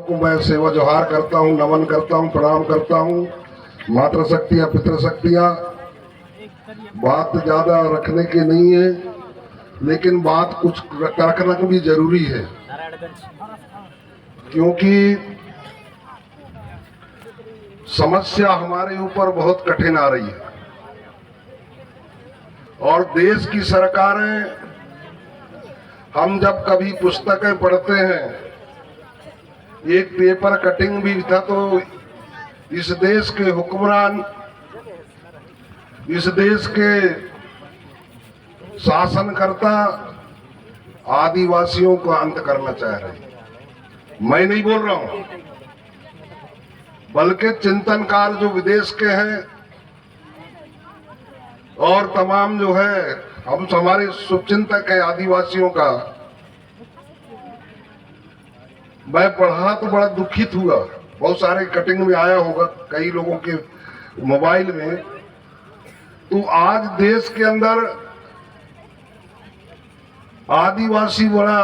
को मैं सेवा जोहार करता हूँ, नमन करता हूँ, प्रणाम करता हूँ। मातृशक्तियाँ, पितृशक्तियाँ, बात ज्यादा रखने की नहीं है, लेकिन बात कुछ रखना भी जरूरी है, क्योंकि समस्या हमारे ऊपर बहुत कठिन आ रही है और देश की सरकारें, हम जब कभी पुस्तकें पढ़ते हैं, एक पेपर कटिंग भी था, तो इस देश के हुक्मरान, इस देश के शासनकर्ता आदिवासियों को अंत करना चाह रहे हैं। मैं नहीं बोल रहा हूं, बल्कि चिंतनकार जो विदेश के हैं और तमाम जो है हम हमारे शुभचिंतक है आदिवासियों का, मैं पढ़ा तो बड़ा दुखित हुआ। बहुत सारे कटिंग में आया होगा कई लोगों के मोबाइल में। तो आज देश के अंदर आदिवासी बड़ा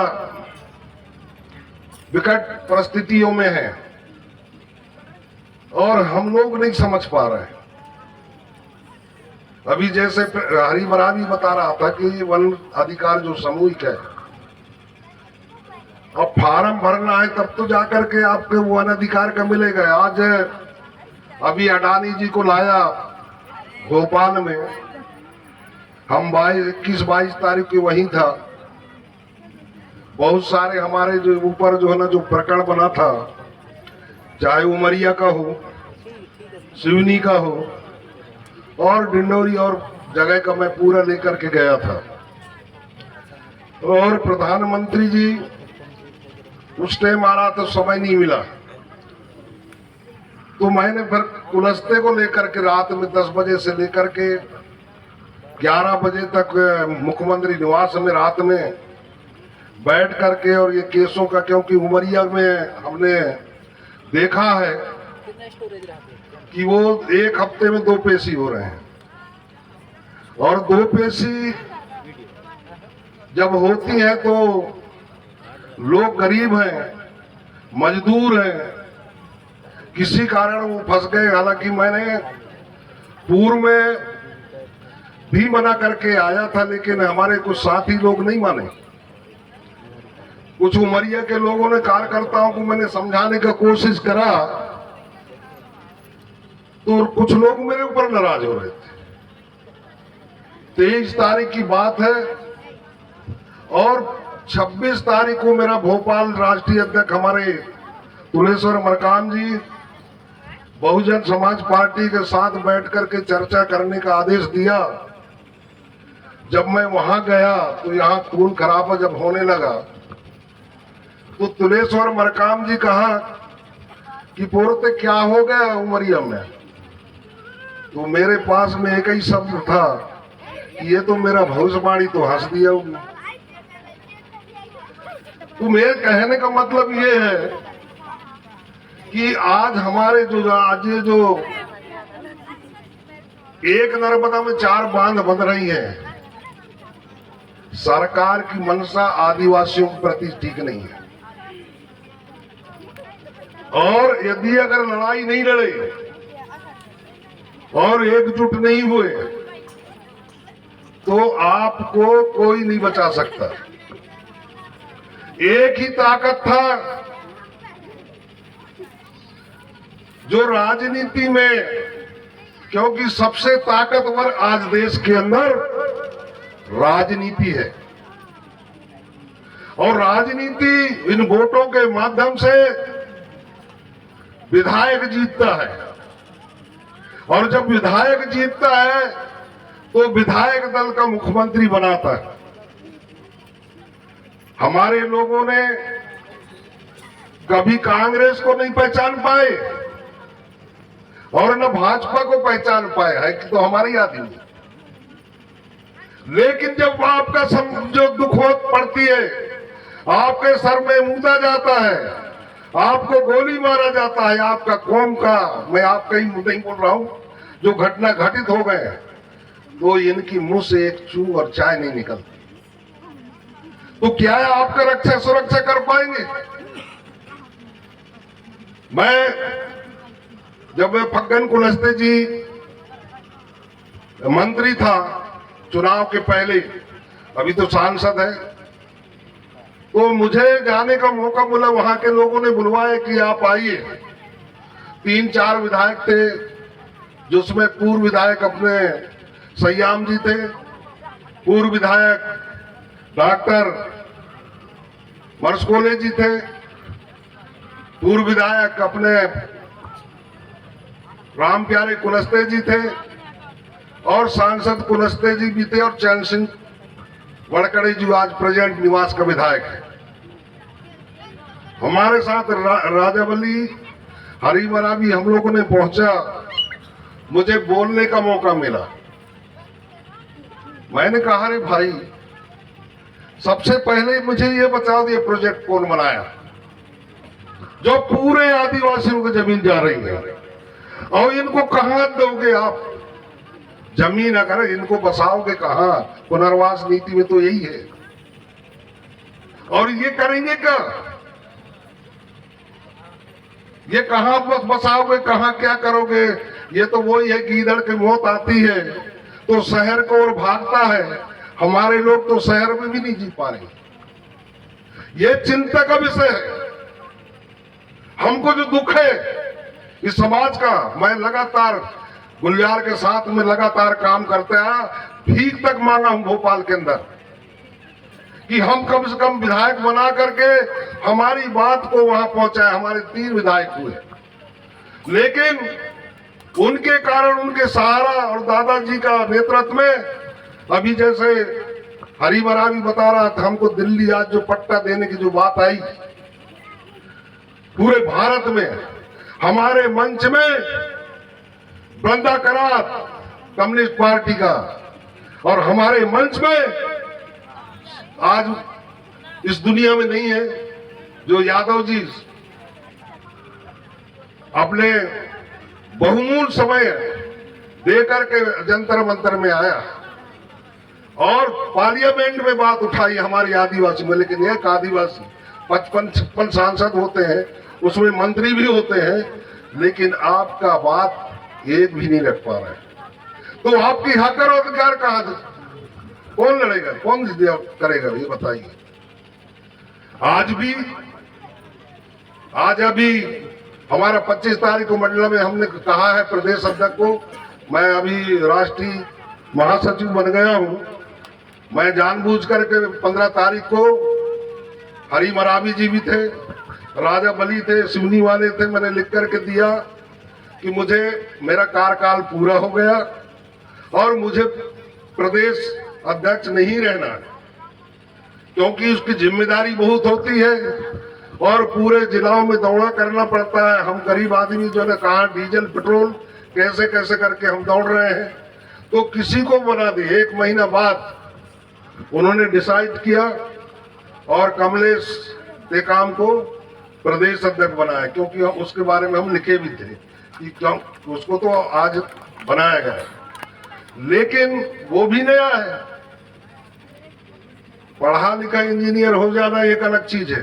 विकट परिस्थितियों में है और हम लोग नहीं समझ पा रहे हैं। अभी जैसे हरिमरा भी बता रहा था कि वन अधिकार जो सामूहिक है, अब फार्म भरना है तब तो जाकर के आपके वन अधिकार का मिलेगा। आज अभी अडानी जी को लाया भोपाल में, हम 21-22 तारीख की वहीं था। बहुत सारे हमारे जो ऊपर जो है ना, जो प्रकरण बना था, चाहे उमरिया का हो, सिवनी का हो और डिंडोरी और जगह का, मैं पूरा लेकर के गया था। और प्रधानमंत्री जी उस टाइम आ रहा तो समय नहीं मिला, तो मैंने फिर कुलस्ते को लेकर के रात में 10 बजे से लेकर के 11 बजे तक मुख्यमंत्री निवास में रात में बैठ करके, और ये केसों का, क्योंकि उमरिया में हमने देखा है कि वो एक हफ्ते में 2 पेशी हो रहे हैं, और 2 पेशी जब होती है तो लोग गरीब हैं, मजदूर हैं, किसी कारण वो फंस गए। हालांकि मैंने पूर्व में भी मना करके आया था, लेकिन हमारे कुछ साथी लोग नहीं माने। कुछ उमरिया के लोगों ने, कार्यकर्ताओं को मैंने समझाने का कोशिश करा, तो कुछ लोग मेरे ऊपर नाराज हो रहे थे। 23 तारीख की बात है और 26 तारीख को मेरा भोपाल राष्ट्रीय अध्यक्ष हमारे तुलेश्वर मरकाम जी बहुजन समाज पार्टी के साथ बैठ करके चर्चा करने का आदेश दिया। जब मैं वहां गया तो यहाँ खून खराबा जब होने लगा, तो तुलेश्वर मरकाम जी कहा कि पोरते क्या हो गया उमरिया में। तो मेरे पास में एक ही शब्द था कि ये तो मेरा भविष्यवाणी, तो हंस दिया उन्होंने। तो मेरे कहने का मतलब ये है कि आज हमारे जो एक नर्मदा में 4 बांध बन रही हैं, सरकार की मंशा आदिवासियों के प्रति ठीक नहीं है। और यदि अगर लड़ाई नहीं लड़े और एकजुट नहीं हुए तो आपको कोई नहीं बचा सकता। एक ही ताकत था जो राजनीति में, क्योंकि सबसे ताकतवर आज देश के अंदर राजनीति है, और राजनीति इन वोटों के माध्यम से विधायक जीतता है, और जब विधायक जीतता है तो विधायक दल का मुख्यमंत्री बनाता है। हमारे लोगों ने कभी कांग्रेस को नहीं पहचान पाए और न भाजपा को पहचान पाए, है कि तो हमारी आदमी। लेकिन जब आपका जो दुख पड़ती है, आपके सर में मूदा जाता है, आपको गोली मारा जाता है, आपका कौम का, मैं आपका ही नहीं बोल रहा हूं, जो घटना घटित हो गए, तो इनकी मुंह से एक चू और चाय नहीं निकलती। तो क्या आपका रक्षा सुरक्षा कर पाएंगे? मैं जब फग्गन कुलस्ते जी मंत्री था चुनाव के पहले, अभी तो सांसद है, तो मुझे जाने का मौका मिला। वहां के लोगों ने बुलवाया कि आप आइए। 3-4 विधायक थे, जिसमें पूर्व विधायक अपने सयाम जी थे, पूर्व विधायक डॉक्टर मरसकोले जी थे, पूर्व विधायक अपने राम प्यारे कुलस्ते जी थे, और सांसद कुलस्ते जी भी थे, और चैन सिंह वड़कड़े जी आज प्रेजेंट निवास का विधायक है। हमारे साथ राजावली हरिमरा भी हम लोगों ने पहुंचा। मुझे बोलने का मौका मिला। मैंने कहा, अरे भाई, सबसे पहले मुझे ये बताओ, ये प्रोजेक्ट कौन बनाया जो पूरे आदिवासियों की जमीन जा रही है, और इनको कहां दोगे आप जमीन? अगर इनको बसाओगे कहां? पुनर्वास नीति में तो यही है। और ये करेंगे क्या? ये कहां बसाओगे, कहां क्या करोगे? ये तो वही है कि इधर की मौत आती है तो शहर को और भागता है। हमारे लोग तो शहर में भी नहीं जी पा रहे। ये चिंता का विषय है। हमको जो दुख है इस समाज का, मैं लगातार गुलजार के साथ में लगातार काम करते आया। भीख तक मांगा हूं भोपाल के अंदर कि हम कम से कम विधायक बना करके हमारी बात को वहां पहुंचाए। हमारे 3 विधायक हुए, लेकिन उनके कारण, उनके सहारा और दादाजी का नेतृत्व में, अभी जैसे हरिमरा भी बता रहा था, हमको दिल्ली आज जो पट्टा देने की जो बात आई, पूरे भारत में हमारे मंच में वृंदा करात कम्युनिस्ट पार्टी का, और हमारे मंच में आज इस दुनिया में नहीं है जो यादव जी अपने बहुमूल्य समय देकर के जंतर मंतर में आया और पार्लियामेंट में बात उठाई हमारे आदिवासी में। लेकिन एक आदिवासी 55-56 सांसद होते हैं, उसमें मंत्री भी होते हैं, लेकिन आपका बात एक भी नहीं रख पा रहे। तो आपकी हक और अधिकार कहां? कौन लड़ेगा, कौन करेगा, ये बताइए। आज अभी हमारा 25 तारीख को मंडला में हमने कहा है प्रदेश अध्यक्ष को, मैं अभी राष्ट्रीय महासचिव बन गया हूं। मैं जानबूझ करके 15 तारीख को हरिमरावी जी भी थे, राजा बली थे, सिवनी वाले थे, मैंने लिख करके दिया कि मुझे मेरा कार्यकाल पूरा हो गया और मुझे प्रदेश अध्यक्ष नहीं रहना, क्योंकि उसकी जिम्मेदारी बहुत होती है और पूरे जिलाओं में दौड़ा करना पड़ता है। हम गरीब आदमी जो है, कहाँ डीजल पेट्रोल कैसे कैसे करके हम दौड़ रहे हैं, तो किसी को बना दिए। 1 महीना बाद उन्होंने डिसाइड किया और कमलेश टेकाम को प्रदेश अध्यक्ष बनाया, क्योंकि उसके बारे में हम लिखे भी थे कि क्यों उसको तो आज बनाया गया। लेकिन वो भी नया है। पढ़ा लिखा इंजीनियर हो जाना एक अलग चीज है।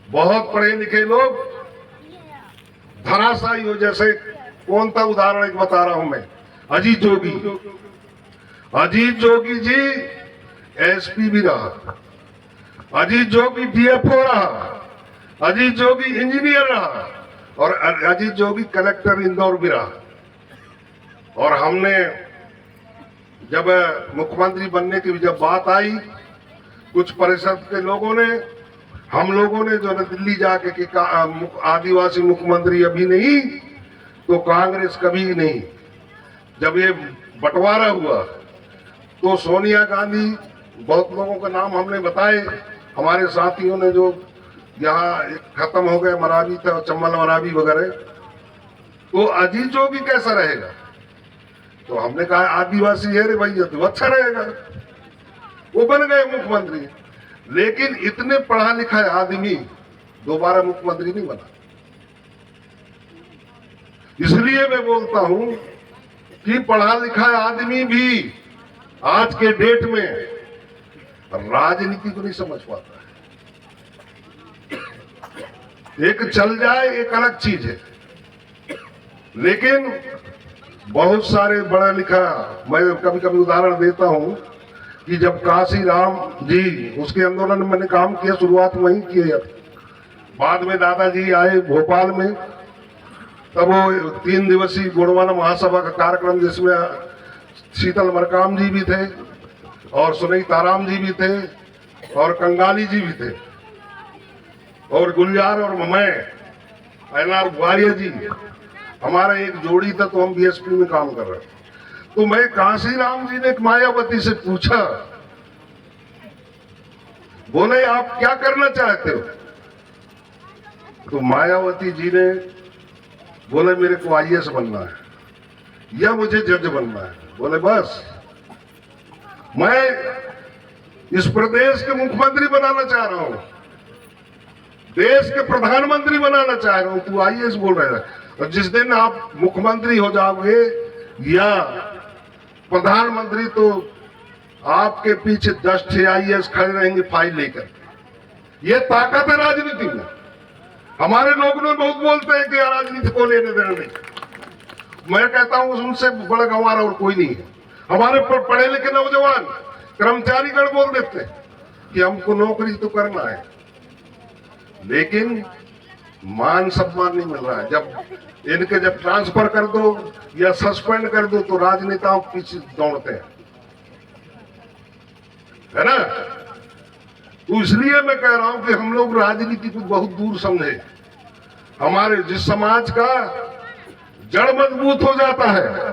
बहुत पढ़े लिखे लोग धराशायी हो, जैसे कौन सा उदाहरण एक बता रहा हूं मैं, अजीत जोगी जी एसपी भी रहा, अजीत जोगी डीएफओ रहा, अजीत जोगी इंजीनियर रहा और अजीत जोगी कलेक्टर इंदौर भी रहा। और हमने जब मुख्यमंत्री बनने की जब बात आई, कुछ परिषद के लोगों ने, हम लोगों ने जो है दिल्ली जाके कि आदिवासी मुख्यमंत्री अभी नहीं तो कांग्रेस कभी नहीं। जब ये बंटवारा हुआ तो सोनिया गांधी, बहुत लोगों का नाम हमने बताए, हमारे साथियों ने, जो यहाँ खत्म हो गए, मरावी था, चम्बल मरावी वगैरह, तो अजीत जोगी कैसा रहेगा? तो हमने कहा आदिवासी है रे भैया, तो अच्छा रहेगा। वो बन गए मुख्यमंत्री। लेकिन इतने पढ़ा लिखा आदमी दोबारा मुख्यमंत्री नहीं बना। इसलिए मैं बोलता हूं कि पढ़ा लिखा आदमी भी आज के डेट में राजनीति को नहीं समझ पाता है। एक चल जाए एक अलग चीज है, लेकिन बहुत सारे पढ़ा लिखा, मैं कभी कभी उदाहरण देता हूं कि जब काशी राम जी उसके आंदोलन में मैंने काम किया, शुरुआत वहीं किए, बाद में दादाजी आए भोपाल में, तब वो 3 दिवसीय गोंडवाना महासभा का कार्यक्रम जिसमें शीतल मरकाम जी भी थे और सुनई ताराम जी भी थे और कंगाली जी भी थे और गुलजार और मैं एनआर वारिया जी, हमारा एक जोड़ी था, तो हम बीएसपी में काम कर रहे थे। तो मैं काशीराम जी ने मायावती से पूछा, बोले आप क्या करना चाहते हो? तो मायावती जी ने बोले मेरे को आईएएस बनना है या मुझे जज बनना है। बोले बस, मैं इस प्रदेश के मुख्यमंत्री बनाना चाह रहा हूं, देश के प्रधानमंत्री बनाना चाह रहा हूं, तू आईएएस बोल रहा है। और जिस दिन आप मुख्यमंत्री हो जाओगे या प्रधानमंत्री, तो आपके पीछे 10 आईएएस खड़े रहेंगे फाइल लेकर। ये ताकत है राजनीति में। हमारे लोग बहुत बोलते हैं कि राजनीति को लेने देना नहीं। मैं कहता हूं उनसे बड़ा गंवार और कोई नहीं है। हमारे पढ़े लिखे नौजवान कर्मचारीगण बोल देते हैं कि हमको नौकरी तो करना है, लेकिन मान सम्मान नहीं मिल रहा है। जब ट्रांसफर कर दो या सस्पेंड कर दो तो राजनेताओं के पीछे दौड़ते हैं, है ना। तो इसलिए मैं कह रहा हूं कि हम लोग राजनीति को बहुत दूर समझे। हमारे जिस समाज का जड़ मजबूत हो जाता है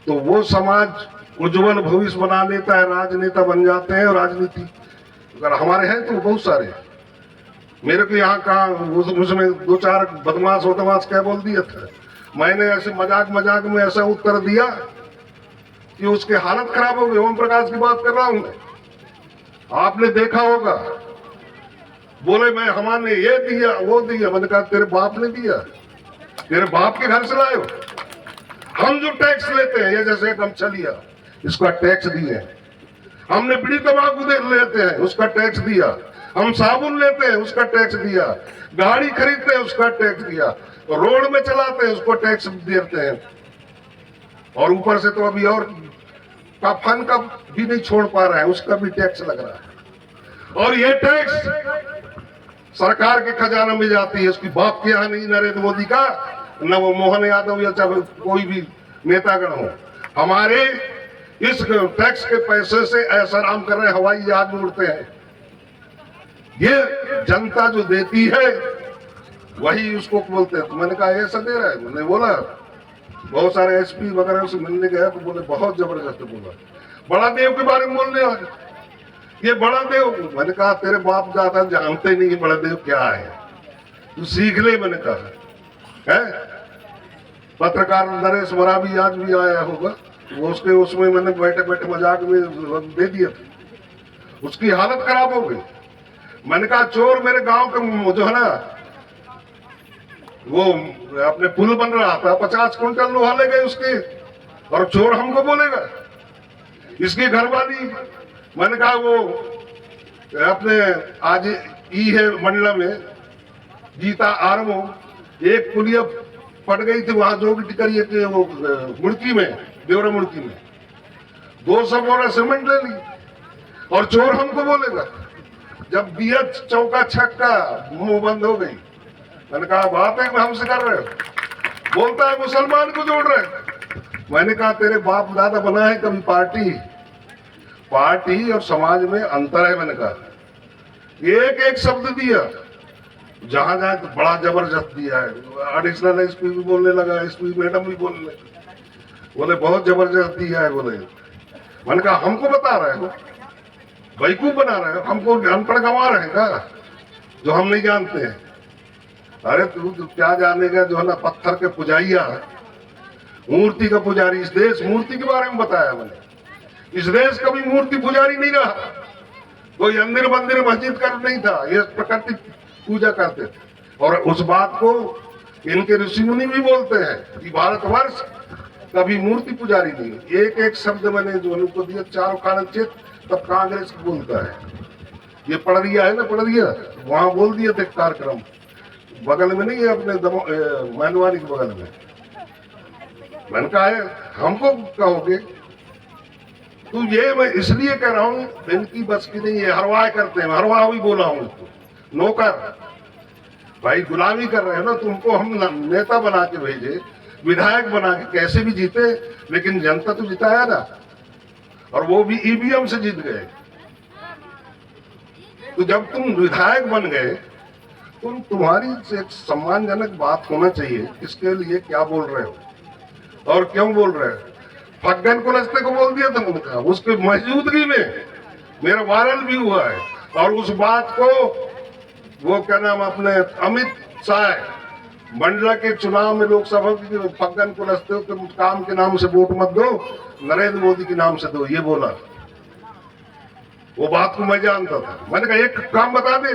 तो वो समाज उज्जवल भविष्य बना लेता है, राजनेता बन जाते हैं। और राजनीति अगर हमारे हैं तो बहुत सारे, मेरे को यहाँ कहा उसमें 2-4 बदमाश क्या बोल दिया था, मैंने ऐसे मजाक में ऐसा उत्तर दिया कि उसके हालत खराब हो गई। ओम प्रकाश की बात कर रहा हूं मैं, आपने देखा होगा। बोले मैं हमारे ये दिया वो दिया। मैंने कहा तेरे बाप ने दिया, तेरे बाप के घर से लाए हो। हम जो टैक्स लेते हैं, ये जैसे गमछा लिया इसका टैक्स दिए, हमने बीड़ी तंबाकू लेते हैं उसका टैक्स दिया, हम साबुन लेते हैं उसका टैक्स दिया, गाड़ी खरीदते हैं उसका टैक्स दिया, रोड में चलाते हैं उसको टैक्स देते हैं। और ऊपर से तो अभी और कफन का भी नहीं छोड़ पा रहे हैं, उसका भी टैक्स लग रहा है। और ये टैक्स सरकार के खजाना में जाती है, उसकी बाप के यहाँ नहीं, नरेंद्र मोदी का, न वो मोहन यादव या चाहे कोई भी नेतागण हो। हमारे इस टैक्स के पैसे से ऐसा नाम कर रहे हैं, हवाई जहाज उड़ते हैं। ये जनता जो देती है वही उसको बोलते हैं। तो मैंने कहा ऐसा दे रहा है। मैंने बोला बहुत सारे एसपी वगैरह से मिलने गया तो बोले बहुत जबरदस्त बोला, बड़ा देव के बारे में बोलने वाले, ये बड़ा देव। मैंने कहा तेरे बाप दादा जानते नहीं कि बड़ा देव क्या है, तू सीख ले। मैंने कहा है। पत्रकार नरेश मरावी आज भी आया होगा, वो उसमें मैंने बैठे मजाक में दे दिया था, उसकी हालत खराब हो गई। मैंने कहा चोर मेरे गांव के जो है ना, वो अपने पुल बन रहा था, 50 क्विंटल लोहा ले गए उसके, और चोर हमको बोलेगा। इसकी घरवाली, मैंने कहा वो अपने आज ई है मंडला में गीता आरमो, एक पुलिया पट गई थी वहां जो भी टिकरी के वो मुड़की में, देवरा मुड़की में 200 बोरा सीमेंट ले ली, और चोर हमको बोलेगा। जब दिया चौका छक्का, मुंह बंद हो गई। मैंने कहा बात है हमसे कर रहे हो, बोलता है मुसलमान को जोड़ रहे। मैंने कहा तेरे बाप दादा बना है कभी पार्टी और समाज में अंतर है। मैंने कहा एक शब्द दिया, जहां जाए तो बड़ा जबरदस्त दिया है। एडिशनल एसपी भी बोलने लगा, एसपी मैडम भी बोलने लगे, बोले बहुत जबरदस्त दिया है। बोले मैंने कहा हमको बता रहे हो, बेवकूफ बना रहे हो, हमको अनपढ़ गंवा रहे हैं का जो हम नहीं जानते हैं। अरे तू क्या जानेगा जो है ना, पत्थर के पुजारिया, मूर्ति का पुजारी। इस देश मूर्ति के बारे में बताया मैंने, इस देश कभी मूर्ति पुजारी नहीं रहा, कोई मंदिर मस्जिद कर नहीं था, ये प्रकृति पूजा करते थे। और उस बात को इनके ऋषि मुनि भी बोलते हैं कि भारतवर्ष कभी मूर्ति पुजारी नहीं। एक शब्द मैंने जो उनको दिया, चारों कारण चेत, तब कांग्रेस बोलता है। ये पढ़ दिया है ना, पढ़ दिया, वहां बोल दिए थे कार्यक्रम, बगल में नहीं है, अपने मैनवारी के बगल में। मैंने कहा है हमको कहोगे? तो ये मैं इसलिए कह रहा हूँ, इनकी बस की नहीं है, हरवाह करते हैं, हरवाह भी बोला हूँ इसको, नौकर भाई, गुलामी कर रहे हो ना। तुमको हम नेता बना के भेजे, विधायक बना के, कैसे भी जीते, लेकिन जनता तो जिताया ना, और वो भी ईवीएम से जीत गए। तो जब तुम विधायक बन गए, तुम्हारी एक सम्मानजनक बात होना चाहिए, इसके लिए क्या बोल रहे हो और क्यों बोल रहे हो। फग्गन कुलस्ते को बोल दिया था उनका, उसके मौजूदगी में मेरा वायरल भी हुआ है, और उस बात को वो क्या नाम अपने अमित शाह मंडला के चुनाव में लोकसभा की, फग्गन कुलस्ते के काम के नाम से वोट मत दो, नरेंद्र मोदी के नाम से दो, ये बोला। वो बात को मैं जानता था। मैंने कहा एक काम बता दे,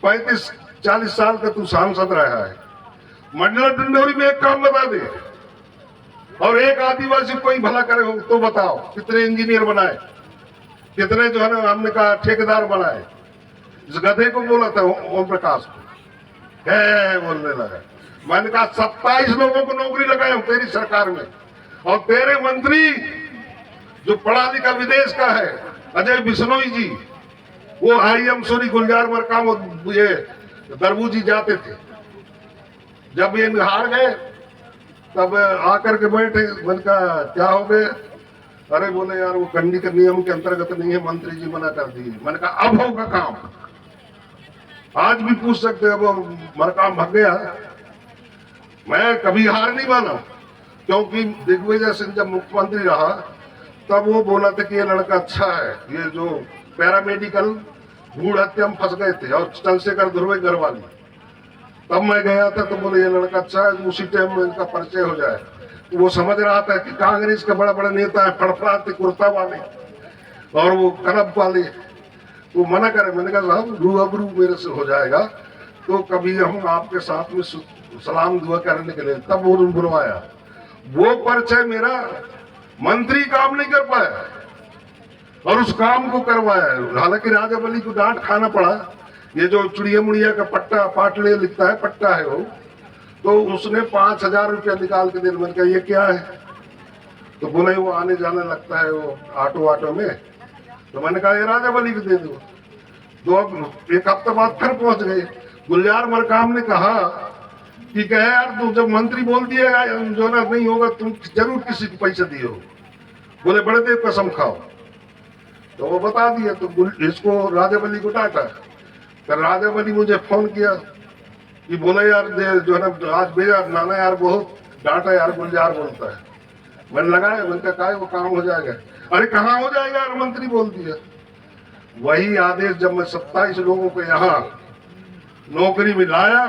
35-40 साल का तू सांसद रहा है, मंडला डिंडोरी में एक काम बता दे, और एक आदिवासी कोई भला करे हो तो बताओ। कितने इंजीनियर बनाए, कितने जो है ना हमने कहा ठेकेदार बनाए। इस गधे को बोला था ओम प्रकाश को, है बोलने लगा। मैंने कहा 27 लोगों को नौकरी लगाए हूं तेरी सरकार में, और तेरे मंत्री जो पढ़ा लिखा विदेश का है, अजय बिश्नोई जी, वो IIM सोरी गुलजार मरकाम ये दरबूजी जाते थे। जब ये हार गए तब आकर के बैठे, मैंने कहा क्या हो गए? अरे बोले यार वो कंडी के नियम के अंतर्गत नहीं है, मंत्री जी मना कर दिए। मैंने कहा अब होगा काम, आज भी पूछ सकते हैं। अब मरकाम भाग गया। मैं कभी हार नहीं माना, क्योंकि दिग्विजय सिंह जब मुख्यमंत्री रहा तब वो बोला था कि ये लड़का अच्छा है। ये जो पैरामेडिकल भूड़ हत्या में फंस गए थे, और चंद्रशेखर ध्रुवे घर वाली, तब मैं गया था तो बोले ये लड़का अच्छा है, उसी टाइम में इनका परिचय हो जाए। तो वो समझ रहा था कि कांग्रेस के बड़े बड़े नेता है, फड़फड़ाते कुर्ता वाले और वो कनब वाले, वो मना करे। मैंने कहा साहब रूबरू मेरे से हो जाएगा तो कभी हम आपके साथ में सलाम दुआ करने के लिए, तब वो बुलवाया। वो परिचय मेरा मंत्री काम नहीं कर पाया, और उस काम को करवाया। हालांकि राजा बली को डांट खाना पड़ा। ये जो चुड़िया मुड़िया का पट्टा पाटले लिखता है, पट्टा है वो, तो उसने 5000 रुपया निकाल के दे। मैंने कहा ये क्या है? तो बोले वो आने जाने लगता है वो ऑटो में। तो मैंने कहा ये राजा बली को दे दो। तो एक हफ्ते बाद फिर पहुंच गए। गुलजार मरकाम ने कहा कि कहे यार तू जब मंत्री बोल दिएगा जो ना नहीं होगा, तुम जरूर किसी को पैसे दिए हो। बोले बड़े देव कसम खाओ। तो वो बता दिया। तो इसको राजा बली को डांटा। फिर राजा बली मुझे फोन किया कि बोले यार जो है ना आज भेजा नाना यार बहुत डांटा यार, गुलजार बोलता है। मैंने लगाया, मैंने कहा वो काम हो जाएगा। अरे कहाँ हो जाएगा यार, मंत्री बोल दिया। वही आदेश जब मैं 27 लोगों को यहाँ नौकरी में लाया,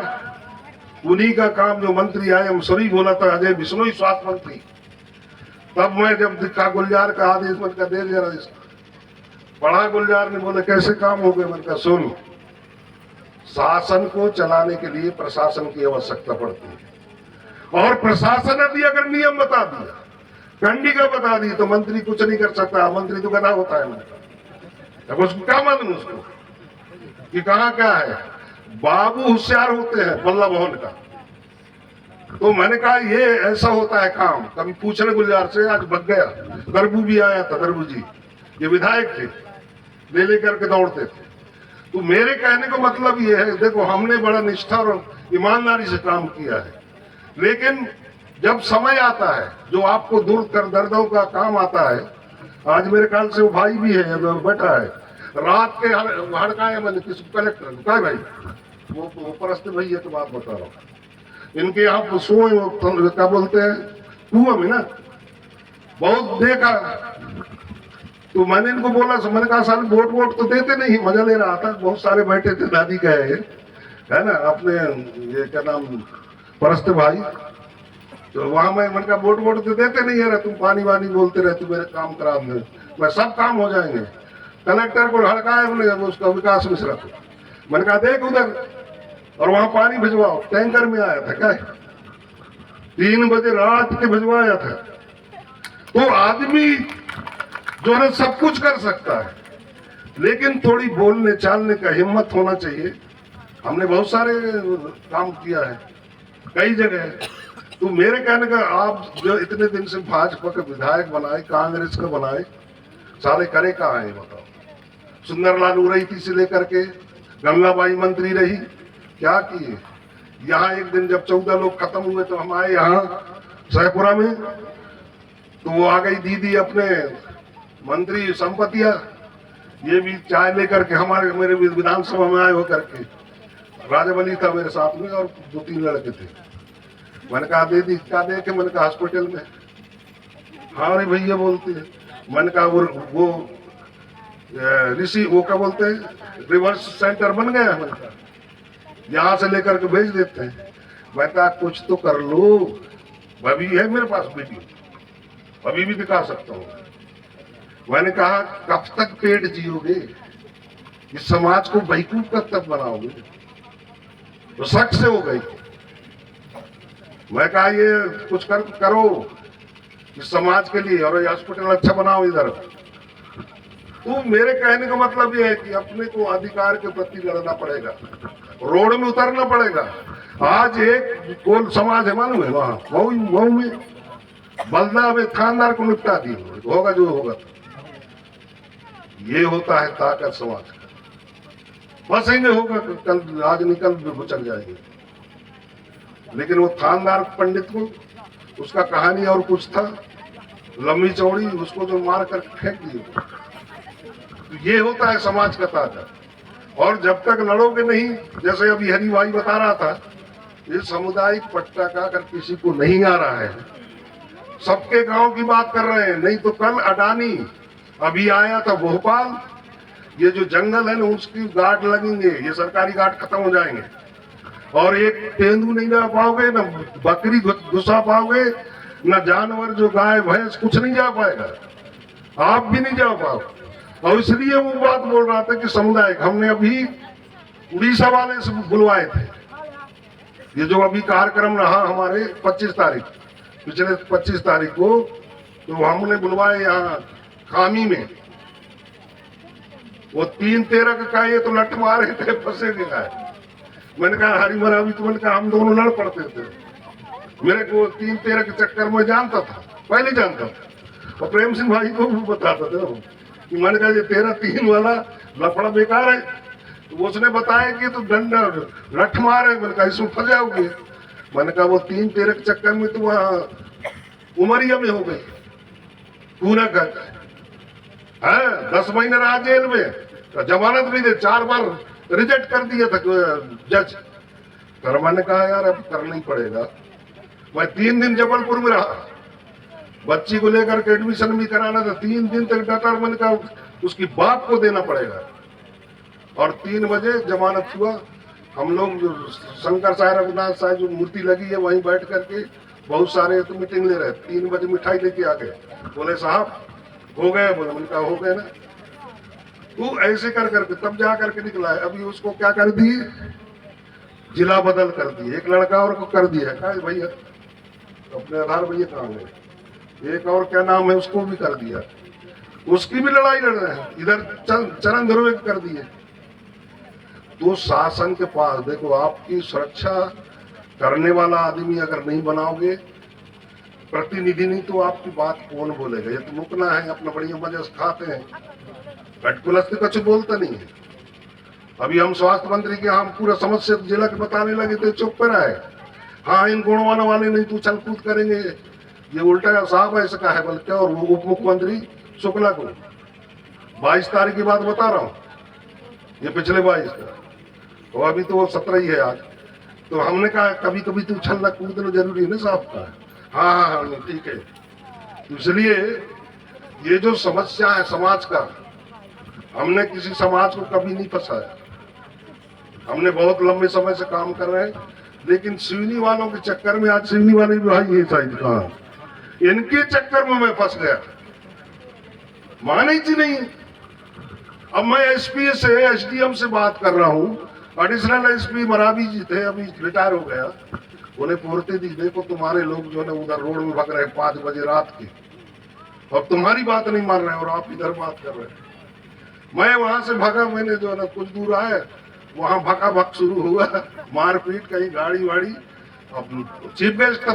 उन्हीं का काम जो मंत्री आए हम सॉरी बोला था अजय बिश्नोई स्वास्थ्य मंत्री, तब मैं जब दिखा गुलजार का आदेश, मैंने कहा दे जरा इसका। पढ़ा गुलजार ने, बोले कैसे काम हो गए? मैंने कहा सुन, शासन को चलाने के लिए प्रशासन की आवश्यकता पड़ती है, और प्रशासन यदि अगर नियम बता दिया, कंडिका बता दी, तो मंत्री कुछ नहीं कर सकता। मंत्री तो गधा होता है। अब उसको क्या मालूम उसको कि कहाँ क्या है? बाबू होशियार होते हैं बल्ला भवन का। तो मैंने कहा ये ऐसा होता है काम। कभी पूछने गुलजार से, आज बच गया। दरबू भी आया था, दरबू जी ये विधायक थे, ले लेकर के दौड़ते थे। तो मेरे कहने का मतलब ये है, देखो हमने बड़ा निष्ठा और ईमानदारी से काम किया है, लेकिन जब समय आता है जो आपको दूर कर दर्दों का काम आता है, आज मेरे ख्याल से वो भाई भी है बैठा है, रात के हड़काए मैंने किसी कलेक्टर क्या भाई वो परस्ते भैया तो बात बता रहा हूँ, इनके यहाँ सोए वो क्या बोलते हैं कुआं में ना, बहुत देखा। तो मैंने इनको बोला, मैंने कहा सारे वोट तो देते नहीं, मजा ले रहा था। बहुत सारे बैठे थे, दादी का है ना अपने ये क्या नाम परस्ते भाई। तो वहां मैंने कहा वोट तो देते नहीं है, तुम पानी वानी बोलते रहते, मेरे काम करा दे, मैं सब काम हो जाएंगे। कलेक्टर को हड़काया उसका विकास मिश्रा को। मैंने कहा देख उधर, और वहां पानी भिजवाओ। टैंकर में आया था क्या, 3 बजे रात के भिजवाया था। तो आदमी जो है सब कुछ कर सकता है, लेकिन थोड़ी बोलने चालने का हिम्मत होना चाहिए। हमने बहुत सारे काम किया है कई जगह। तो मेरे कहने का, आप जो इतने दिन से भाजपा का विधायक बनाए, कांग्रेस का बनाए, सारे करे कहाँ है बताओ? सुंदरलाल उराइती से लेकर के गंगाबाई मंत्री रही, क्या किए? यहाँ एक दिन जब 14 लोग खत्म हुए तो हम आए यहाँ सहपुरा में, तो वो आ गई दीदी अपने मंत्री संपतिया, ये भी चाय लेकर के हमारे मेरे विधानसभा में आए हो करके। राजबली था मेरे साथ में और 2-3 लड़के थे। मैंने कहा दीदी क्या देखे? मैंने कहा हॉस्पिटल में। हाँ अरे भैया बोलते हैं। मैंने कहा वो ऋषि वो क्या बोलते हैं, रिवर्स सेंटर बन गया है। मैंने कहा यहाँ से लेकर के भेज देते हैं। मैं कहा कुछ तो कर लो, अभी है मेरे पास वीडियो, अभी भी दिखा सकता हूँ। मैंने कहा कब तक पेट जियोगे, इस समाज को बेवकूफ कब तक बनाओगे? तो शक से हो गई। मैं कहा ये कुछ करो इस समाज के लिए, और ये हॉस्पिटल अच्छा बनाओ इधर। तो मेरे कहने का मतलब ये है कि अपने को अधिकार के प्रति लड़ना पड़ेगा, रोड में उतरना पड़ेगा। आज एक कोल समाज है मालूम है, वहां मऊ में बलदा में थानदार को निपटा दिए, होगा जो होगा। ये होता है ताकत समाज का। बसेंगे होगा कल, आज निकल भुचक जाएंगे। लेकिन वो थानदार पंडित को, उसका कहानी और कुछ था, लंबी चौड़ी, उसको जो मार कर फेंक दिए। तो ये होता है समाज का ताकत। और जब तक लड़ोगे नहीं, जैसे अभी हरी भाई बता रहा था, ये सामुदायिक पट्टा का अगर किसी को नहीं आ रहा है, सबके गांव की बात कर रहे हैं। नहीं तो कल अडानी अभी आया था भोपाल, ये जो जंगल है ना उसकी गार्ड लगेंगे, ये सरकारी गार्ड खत्म हो जाएंगे, और एक तेंदू नहीं जा पाओगे, ना बकरी घुसा पाओगे, ना जानवर जो गाय भैंस कुछ नहीं जा पाएगा, आप भी नहीं जा पाओगे। और इसलिए वो बात बोल रहा था कि सामुदायिक, हमने अभी उड़ीसा वाले से बुलवाए थे। ये जो अभी कार्यक्रम रहा हमारे 25 तारीख, पिछले 25 तारीख को, तो हमने बुलवाए यहाँ खामी में। वो 3-13 का ये तो लठ मारे थे, फंसे गए। मैंने कहा हरी मरावी, तो मैंने कहा हम दोनों लड़ पड़ते थे। मेरे को 3-13 के चक्कर में जानता था, पहले जानता था, और प्रेम सिंह भाई को भी बताता था कि मैंने कहा ये 13-3 वाला लफड़ा बेकार है। तो उसने बताया कि तो डंडा लठ मारे, मैंने कहा इसमें फंस जाओगे। मैंने कहा वो 3-13 के चक्कर में तो वहाँ उमरिया में हो गई पूरा कर। 10 महीने रहा जेल में, तो जमानत नहीं दे, 4 बार रिजेक्ट कर दिया था जज। पर मैंने कहा यार अब करना ही पड़ेगा। मैं 3 दिन जबलपुर में रहा, बच्ची को लेकर के एडमिशन भी कराना था। 3 दिन तक डटा, मैंने कहा उसकी बाप को देना पड़ेगा। और 3 बजे जमानत हुआ। हम लोग जो शंकर साहेब रघुनाथ साहब जो मूर्ति लगी है वहीं बैठ करके बहुत सारे तो मीटिंग ले रहे। 3 बजे मिठाई लेके आ गए, बोले साहब हो गए, बोले मैंने कहा हो गए ना। तू ऐसे कर करके तब जा करके निकला है। अभी उसको क्या कर दिए, जिला बदल कर दिए। एक लड़का और को कर दिया है भैया, अपने आधार भैया कहाँ गए, एक और क्या नाम है उसको भी कर दिया, उसकी भी लड़ाई लड़ रहे हैं। इधर चरण ध्रुव कर दिए। तो शासन के पास देखो, आपकी सुरक्षा करने वाला आदमी अगर नहीं बनाओगे, प्रतिनिधि नहीं, तो आपकी बात कौन बोलेगा? ये तो मुकना है, अपना बढ़िया मजे से खाते हैं, कटकुलस तो कुछ बोलता नहीं है। अभी हम स्वास्थ्य मंत्री के हम पूरा समस्या जिला के बताने लगे थे, चुप पर आए। हाँ इन गुणवान वाले नहीं तो छल कूद करेंगे, ये उल्टा साहब ऐसा कहा है बल्कि। और वो उप मुख्यमंत्री शुक्ला को 22 तारीख की बात बता रहा हूँ, ये पिछले 22 का, तो अभी तो वो 17 ही है आज। तो हमने कहा कभी कभी तो उछलना कूदना जरूरी है ना साहब का। हाँ ठीक है। इसलिए ये जो समस्या है समाज का, हमने किसी समाज को कभी नहीं फंसाया। हमने बहुत लंबे समय से काम कर रहे हैं, लेकिन सिवनी वालों के चक्कर में, आज सिवनी वाले भी भाई ये शायद कहा, इनके चक्कर में मैं फंस गया, माने ही नहीं। अब मैं एसपी से एसडीएम से बात कर रहा हूँ, एडिशनल एसपी मरावी जी थे, अभी रिटायर हो गया, उन्हें पोरते दी, देखो तुम्हारे लोग जो है उधर रोड में भग रहे हैं 5 बजे रात के, अब तुम्हारी बात नहीं मान रहे और आप इधर बात कर रहे हैं। मैं वहां से भागा, मैंने जो है ना कुछ दूर आया, वहां भका भक शुरू हुआ, मारपीट, कहीं गाड़ी वाड़ी। अब चीफ गेस्ट था,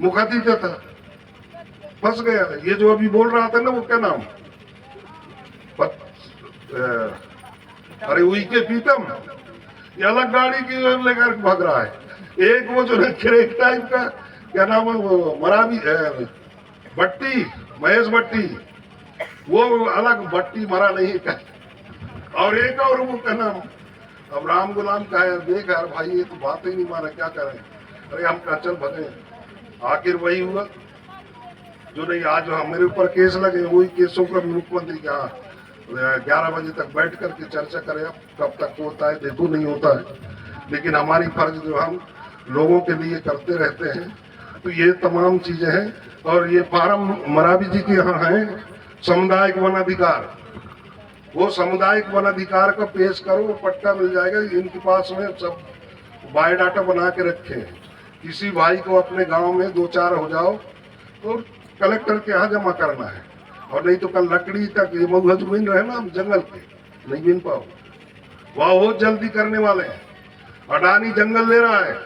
मुखातिथ्य था, फंस गया। ये जो अभी बोल रहा था ना, वो क्या नाम, अरे उइके पीतम, ये अलग गाड़ी की लेकर भाग रहा है। एक वो जो क्रेक टाइप का, क्या नाम है वो, मरावी भट्टी, महेश भट्टी, वो अलग भट्टी, मरा नहीं का। और एक और वो क्या नाम, अब राम गुलाम का है। देख यार भाई, ये तो बात ही नहीं माना, क्या करें। अरे हम कहा चल भगे, आखिर वही हुआ जो नहीं। आज मेरे ऊपर केस लगे, वही केसों का मुख्यमंत्री क्या 11 बजे तक बैठ करके चर्चा करें। अब कब तक होता है देखो, नहीं होता है, लेकिन हमारी फर्ज जो हम लोगों के लिए करते रहते हैं। तो ये तमाम चीजें हैं। और ये फार्म मरावी जी के यहाँ है, सामुदायिक वन अधिकार। वो सामुदायिक वन अधिकार का पेश करो, पट्टा मिल जाएगा। इनके पास में सब बायोडाटा बना के रखे हैं। किसी भाई को अपने गांव में 2-4 हो जाओ तो कलेक्टर के यहाँ जमा करना है, और नहीं तो कल लकड़ी तक ये मगहज बिन रहे ना जंगल के, नहीं बिन पाओ। वह बहुत जल्दी करने वाले हैं। अडानी जंगल ले रहा है,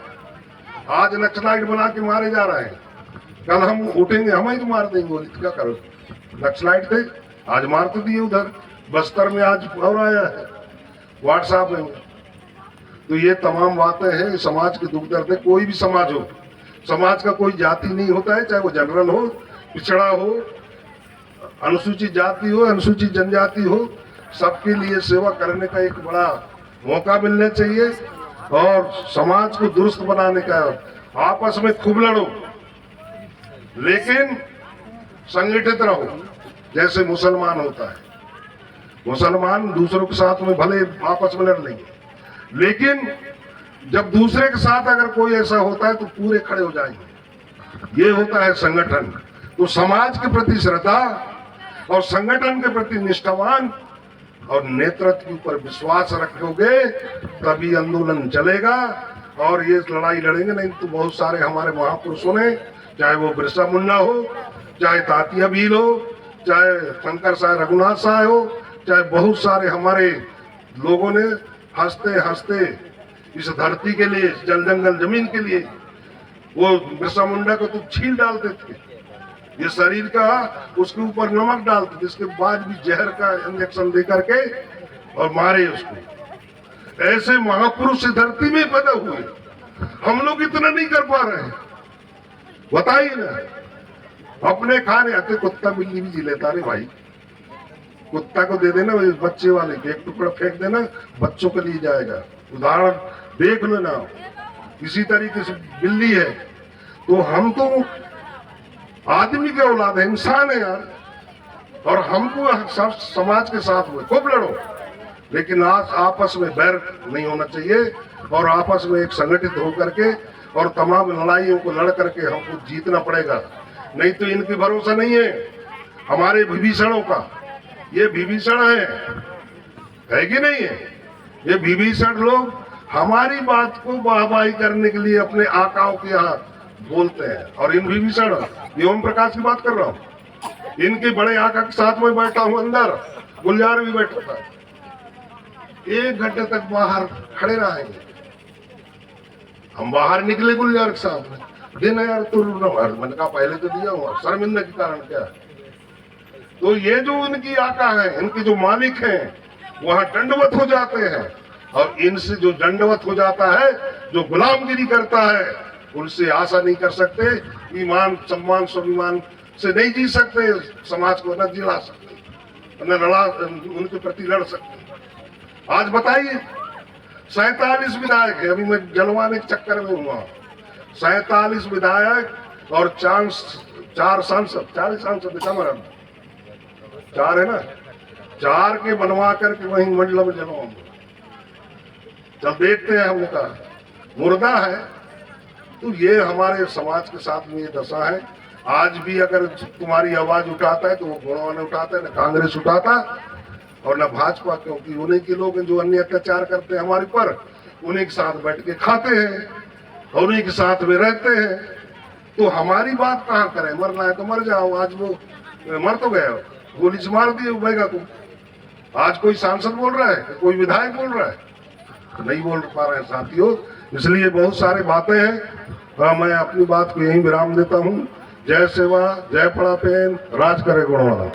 आज नक्सलाइट बना के मारे जा रहे हैं। कल हम उठेंगे, हम ही तो मार देंगे। बोली क्या करो, नक्सलाइट थे, आज मार तो दिए। उधर बस्तर में आज और आया है व्हाट्सएप में। तो ये तमाम बातें हैं, समाज के दुख दर्द है। कोई भी समाज हो, समाज का कोई जाति नहीं होता है, चाहे वो जनरल हो, पिछड़ा हो, अनुसूचित जाति हो, अनुसूचित जनजाति हो, सबके लिए सेवा करने का एक बड़ा मौका मिलना चाहिए। और समाज को दुरुस्त बनाने का, आपस में खूब लड़ो लेकिन संगठित रहो। जैसे मुसलमान होता है, मुसलमान दूसरों के साथ में भले आपस में लड़ लेंगे, लेकिन जब दूसरे के साथ अगर कोई ऐसा होता है तो पूरे खड़े हो जाएंगे। ये होता है संगठन। तो समाज के प्रति श्रद्धा और संगठन के प्रति निष्ठावान और नेतृत्व के ऊपर विश्वास रखोगे तभी आंदोलन चलेगा। और ये लड़ाई लड़ेंगे नहीं तो बहुत सारे हमारे महापुरुषों ने, चाहे वो बिरसा मुंडा हो, चाहे तात्या भील हो, चाहे शंकर साहब रघुनाथ साहब हो, चाहे बहुत सारे हमारे लोगों ने हंसते हंसते इस धरती के लिए, जल जंगल जमीन के लिए, वो बिरसा मुंडा को तो छील डालते थे, ये शरीर का उसके ऊपर नमक डालते, जिसके बाद भी जहर का इंजेक्शन दे करके और मारे उसको। ऐसे महापुरुष धरती में पैदा हुए, हम लोग इतना नहीं कर पा रहे हैं। बताइए ना, अपने खाने आते कुत्ता बिल्ली भी जी लेता। रे भाई, कुत्ता को दे देना बच्चे वाले के, एक टुकड़ा फेंक देना, बच्चों के लिए जाएगा। उदाहरण देख लो ना, इसी तरीके से बिल्ली है। तो हम तो आदमी के औलाद है, इंसान है यार। और हमको सब समाज के साथ में खूब लड़ो, लेकिन आज आपस में बैर नहीं होना चाहिए। और आपस में एक संगठित होकर के और तमाम लड़ाइयों को लड़ करके हमको जीतना पड़ेगा। नहीं तो इनकी भरोसा नहीं है हमारे विभीषणों का। ये विभीषण है कि नहीं है? ये विभीषण लोग हमारी बात को वाहवाही करने के लिए अपने आकाओं के यहाँ बोलते हैं। और इन विभीषण, ये ओम प्रकाश की बात कर रहा हूँ, इनके बड़े आका के साथ में बैठा हूँ, अंदर गुलजार भी बैठा था। 1 घंटे तक बाहर खड़े रहेंगे। हम बाहर निकले गुलजार के साथ में, देना यार तो मैंने कहा पहले तो दिया हुआ, शर्मिंदा के कारण क्या है। तो ये जो इनकी आका है, इनके जो मालिक हैं, वहां दंडवत हो जाते हैं। और इनसे जो दंडवत हो जाता है, जो गुलामगिरी करता है, उनसे आशा नहीं कर सकते। ईमान, सम्मान, स्वाभिमान से नहीं जी सकते, समाज को न जिला सकते, न लड़ा, उनके प्रति लड़ सकते। आज बताइए, 47 विधायक है, अभी मैं जलवाने के चक्कर में हुआ। 47 विधायक और 4 सांसद, 4 सांसद कमर 4 है ना, 4 के बनवा करके वहीं मंडल में जलवाऊंगा। जब देखते हैं, हमने कहा मुर्दा है। तो ये हमारे समाज के साथ में ये दशा है। आज भी अगर तुम्हारी आवाज उठाता है तो वो गुणवान उठाता है, न कांग्रेस उठाता और न भाजपा, क्योंकि उन्हीं के लोग जो अन्य अत्याचार करते हैं हमारे पर, उन्हीं के साथ बैठ के खाते हैं और उन्हीं के साथ में रहते हैं। तो हमारी बात कहाँ करें? मरना है तो मर जाओ। आज वो मर तो गया, गोली से मार दिए बैगा को, आज कोई सांसद बोल रहा है, कोई विधायक बोल रहा है? नहीं बोल पा रहे हैं साथियों। इसलिए बहुत सारी बातें हैं। मैं अपनी बात को यहीं विराम देता हूं। जय सेवा, जय पड़ापेन, राज करे गुणवाला।